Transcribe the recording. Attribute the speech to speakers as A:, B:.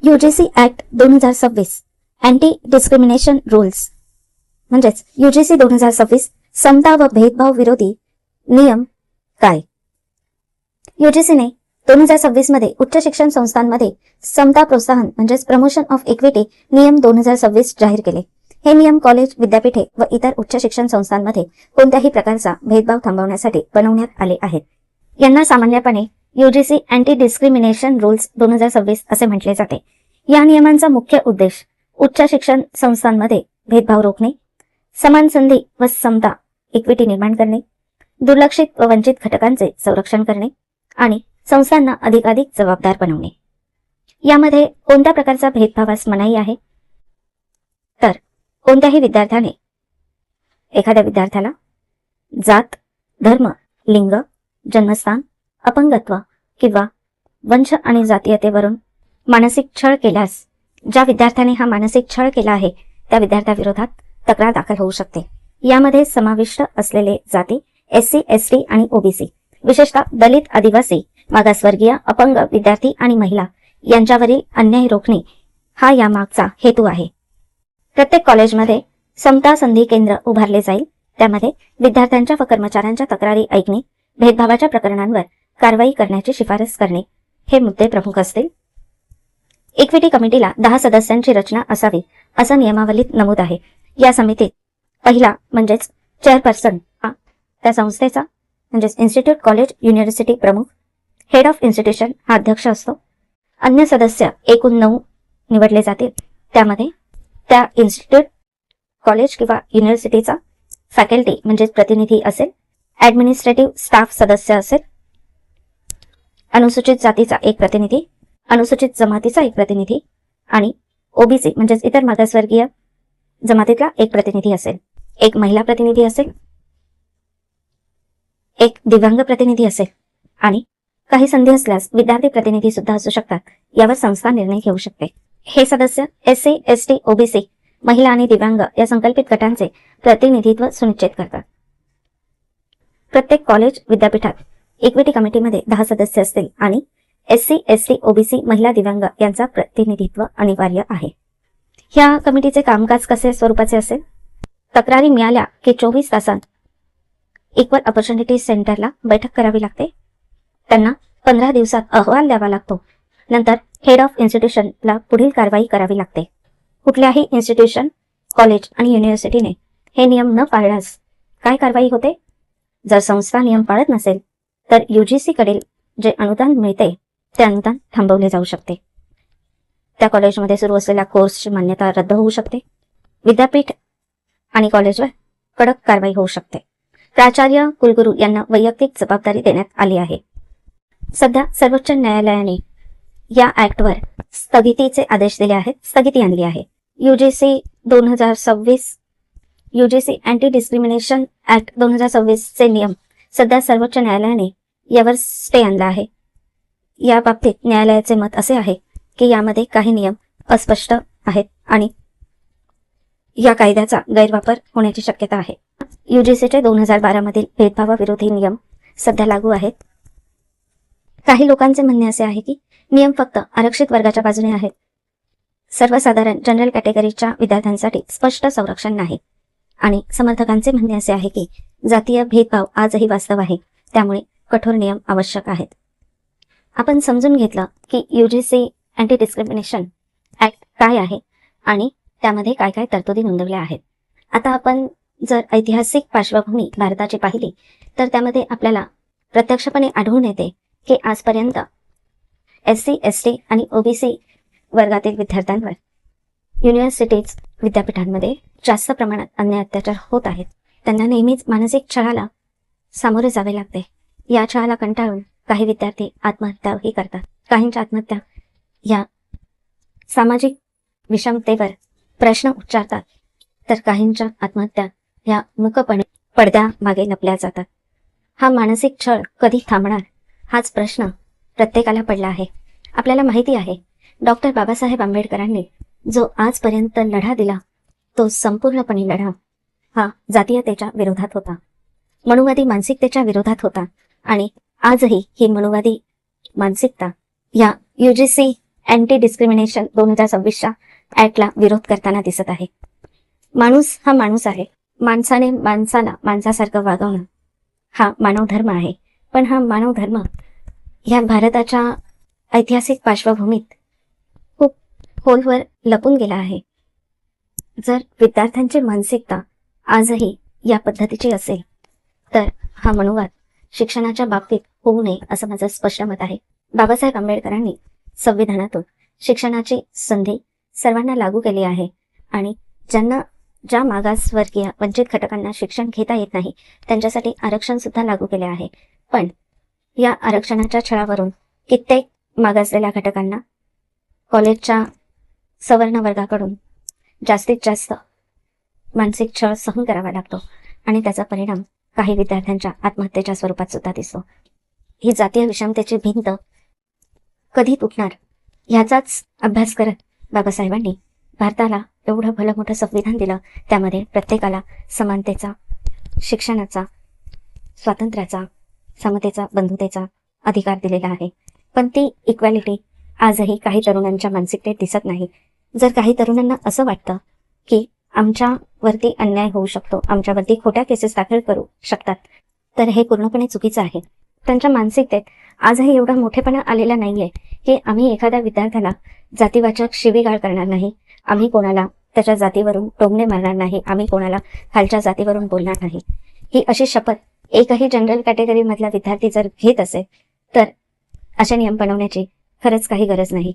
A: UGC act 2026 anti discrimination rules म्हणजेच UGC 2026 समता व भेदभाव विरोधी नियम काय? यूजीसीने 2026 मध्ये उच्च शिक्षण संस्थांमध्ये समता प्रोत्साहन म्हणजेच प्रमोशन ऑफ इक्विटी नियम 2026 जाहीर केले. हे नियम कॉलेज, विद्यापीठे व इतर उच्च शिक्षण संस्थांमध्ये कोणत्याही प्रकारचा भेदभाव थांबवण्यासाठी बनवण्यात आले आहेत. यांना सामान्यपणे यूजीसी अँटी डिस्क्रिमिनेशन रूल्स 2026 असे म्हटले जाते. या नियमांचा मुख्य उद्देश उच्च शिक्षण संस्थांमध्ये भेदभाव रोखणे, समान संधी व समता इक्विटी निर्माण करणे, दुर्लक्षित व वंचित घटकांचे संरक्षण करणे आणि संस्थांना अधिकाधिक जबाबदार बनवणे. यामध्ये कोणत्या प्रकारचा भेदभावास मनाई आहे? तर कोणत्याही विद्यार्थ्याने एखाद्या विद्यार्थ्याला जात, धर्म, लिंग, जन्मस्थान, अपंगत्व किंवा वंश आणि जातीयतेवरून मानसिक छळ केल्यास ज्या विद्यार्थ्याने हा मानसिक छळ केला आहे त्या विद्यार्थ्याविरोधात तक्रार दाखल होऊ शकते. यामध्ये समाविष्ट असलेले जाती एससी, एसटी आणि ओबीसी, विशेषतः दलित, आदिवासी, मागासवर्गीय, अपंग विद्यार्थी आणि महिला यांच्यावरील अन्याय रोखणे हा यामागचा हेतू आहे. प्रत्येक कॉलेजमध्ये समता संधी केंद्र उभारले जाईल. त्यामध्ये विद्यार्थ्यांच्या व कर्मचाऱ्यांच्या तक्रारी ऐकणे, भेदभावाच्या प्रकरणांवर कारवाई करण्याची शिफारस करणे हे मुद्दे प्रमुख असतील. इक्विटी कमिटीला 10 सदस्यांची रचना असावी असं नियमावलीत नमूद आहे. या समितीत पहिला म्हणजेच चेअरपर्सन हा त्या संस्थेचा म्हणजेच इन्स्टिट्यूट, कॉलेज, युनिव्हर्सिटी प्रमुख, हेड ऑफ इन्स्टिट्यूशन हा अध्यक्ष असतो. अन्य सदस्य एकूण 9 निवडले जातील. त्यामध्ये त्या इन्स्टिट्यूट, कॉलेज किंवा युनिव्हर्सिटीचा फॅकल्टी म्हणजेच प्रतिनिधी असेल, ऍडमिनिस्ट्रेटिव्ह स्टाफ सदस्य असेल, अनुसूचित जातीचा एक प्रतिनिधी, अनुसूचित जमातीचा एक प्रतिनिधी आणि ओबीसी म्हणजेच इतर मागासवर्गीय जमातीतला एक प्रतिनिधी असेल. एक महिला प्रतिनिधी असेल, एक दिव्यांग प्रतिनिधी असेल आणि काही संधी असल्यास विद्यार्थी प्रतिनिधी सुद्धा असू शकतात. यावर संस्था निर्णय घेऊ शकते. हे सदस्य एससी, एसटी, ओबीसी, महिला आणि दिव्यांग या संकल्पित गटांचे प्रतिनिधित्व सुनिश्चित करतात. प्रत्येक कॉलेज, विद्यापीठात इक्विटी कमिटीमध्ये 10 सदस्य असतील आणि एससी, एसटी, ओबीसी, महिला, दिव्यांग यांचा प्रतिनिधित्व अनिवार्य आहे. ह्या कमिटीचे कामकाज कसे स्वरूपाचे असेल? तक्रारी मिळाल्या की 24 तासांत इक्वल ऑपॉर्च्युनिटी सेंटरला बैठक करावी लागते. त्यांना 15 दिवसात अहवाल द्यावा लागतो. नंतर हेड ऑफ इन्स्टिट्यूशनला पुढील कारवाई करावी लागते. कुठल्याही इन्स्टिट्यूशन, कॉलेज आणि युनिव्हर्सिटीने हे नियम न पाळल्यास काय कारवाई होते? जर संस्था नियम पाळत नसेल तर यूजीसी कडील जे अनुदान मिळते ते अनुदान थांबवले जाऊ शकते. त्या कॉलेजमध्ये सुरू असलेल्या कोर्सची मान्यता रद्द होऊ शकते. विद्यापीठ आणि कॉलेजवर कडक कारवाई होऊ शकते. प्राचार्य, कुलगुरू यांना वैयक्तिक जबाबदारी देण्यात आली आहे. सध्या सर्वोच्च न्यायालयाने या ऍक्टवर स्थगितीचे आदेश दिले आहेत, स्थगिती आणली आहे. UGC 2026 UGC anti discrimination act 2026 चे नियम सध्या सर्वोच्च न्यायालयाने यावर स्टे आणला आहे. या बाबतीत न्यायालयाचे मत असे आहे की यामध्ये काही नियम अस्पष्ट आहेत आणि या कायद्याचा गैरवापर होण्याची शक्यता आहे. यूजीसीचे 2012 मधील भेदभावाविरोधी नियम सध्या लागू आहेत. काही लोकांचे म्हणणे असे आहे की नियम फक्त आरक्षित वर्गाच्या बाजूने आहेत. सर्वसाधारण जनरल कॅटेगरीच्या विद्यार्थ्यांसाठी स्पष्ट संरक्षण नाही. आणि समर्थकांचे म्हणणे असे आहे की जातीय भेदभाव आजही वास्तव आहे, त्यामुळे कठोर नियम आवश्यक आहेत. आपण समजून घेतलं की यूजीसी अँटी डिस्क्रिमिनेशन ऍक्ट काय आहे आणि त्यामध्ये काय काय तरतुदी नोंदवल्या आहेत. आता आपण जर ऐतिहासिक पार्श्वभूमी भारताची पाहिली तर त्यामध्ये आपल्याला प्रत्यक्षपणे आढळून येते की आजपर्यंत एससी, एसटी आणि ओबीसी वर्गातील विद्यार्थ्यांवर युनिव्हर्सिटीज, विद्यापीठांमध्ये जास्त प्रमाणात अन्याय अत्याचार होत आहेत. त्यांना नेहमीच मानसिक छळाला सामोरे जावे लागते. या छळाला कंटाळून काही विद्यार्थी आत्महत्याही करतात. काहींच्या आत्महत्या या सामाजिक विषमतेवर प्रश्न उच्चारतात, तर काहींच्या आत्महत्या या मुकपणे पडद्यामागे लपल्या जातात. हा मानसिक छळ कधी थांबणार हाच प्रश्न प्रत्येकाला पडला आहे. आपल्याला माहिती आहे डॉक्टर बाबासाहेब आंबेडकरांनी जो आजपर्यंत लढा दिला तो संपूर्णपणे लढा हा जातीयतेच्या विरोधात होता, मनुवादी मानसिकतेच्या विरोधात होता आणि आजही ही मनुवादी मानसिकता या यूजीसी अँटी डिस्क्रिमिनेशन 2026च्या ऍक्टला विरोध करताना दिसत आहे. माणूस हा माणूस आहे. माणसाने माणसाला माणसासारखं वागवणं हा मानव धर्म आहे. पण हा मानव धर्म ह्या भारताच्या ऐतिहासिक पार्श्वभूमीत खूप खोलवर लपून गेला आहे. जर विद्यार्थ्यांची मानसिकता आजही या पद्धतीची असेल तर हा मनोवाद शिक्षणाच्या बाबतीत होऊ नये असं माझं स्पष्ट मत आहे. बाबासाहेब आंबेडकरांनी संविधानातून शिक्षणाची संधी सर्वांना लागू केली आहे आणि ज्या मागासवर्गीय वंचित घटकांना शिक्षण घेता येत नाही त्यांच्यासाठी आरक्षण सुद्धा लागू केले आहे. पण या आरक्षणाच्या छळावरून कित्येक मागासलेल्या घटकांना कॉलेजच्या सवर्ण वर्गाकडून जास्तीत जास्त मानसिक छळ सहन करावा लागतो आणि त्याचा परिणाम काही विद्यार्थ्यांच्या आत्महत्येच्या स्वरूपात सुद्धा दिसतो. ही जातीय विषमतेची भिंत कधी तुटणार ह्याचाच अभ्यास करत बाबासाहेबांनी भारताला एवढं भलं मोठं संविधान दिलं. त्यामध्ये प्रत्येकाला समानतेचा, शिक्षणाचा, स्वातंत्र्याचा, समतेचा, बंधुतेचा अधिकार दिलेला आहे. पण ती इक्वॅलिटी आजही काही तरुणांच्या मानसिकतेत दिसत नाही. जर काही तरुणांना असं वाटतं की आमच्यावरती अन्याय होऊ शकतो, आमच्यावरती खोट्या केसेस दाखल करू शकतात, तर हे पूर्णपणे चुकीचं आहे. त्यांच्या मानसिकतेत आजही एवढा मोठेपणा आलेला नाहीये की आम्ही एखाद्या विद्यार्थ्याला जातीवाचक शिवीगाळ करणार नाही, आम्ही कोणाला त्याच्या जातीवरून टोमणे मारणार नाही, आम्ही कोणाला खालच्या जातीवरून बोलणार नाही. ही अशी शपथ एकही जनरल कॅटेगरी मधला विद्यार्थी जर घेत असेल तर असे नियम बनवण्याची खरंच काही गरज नाही.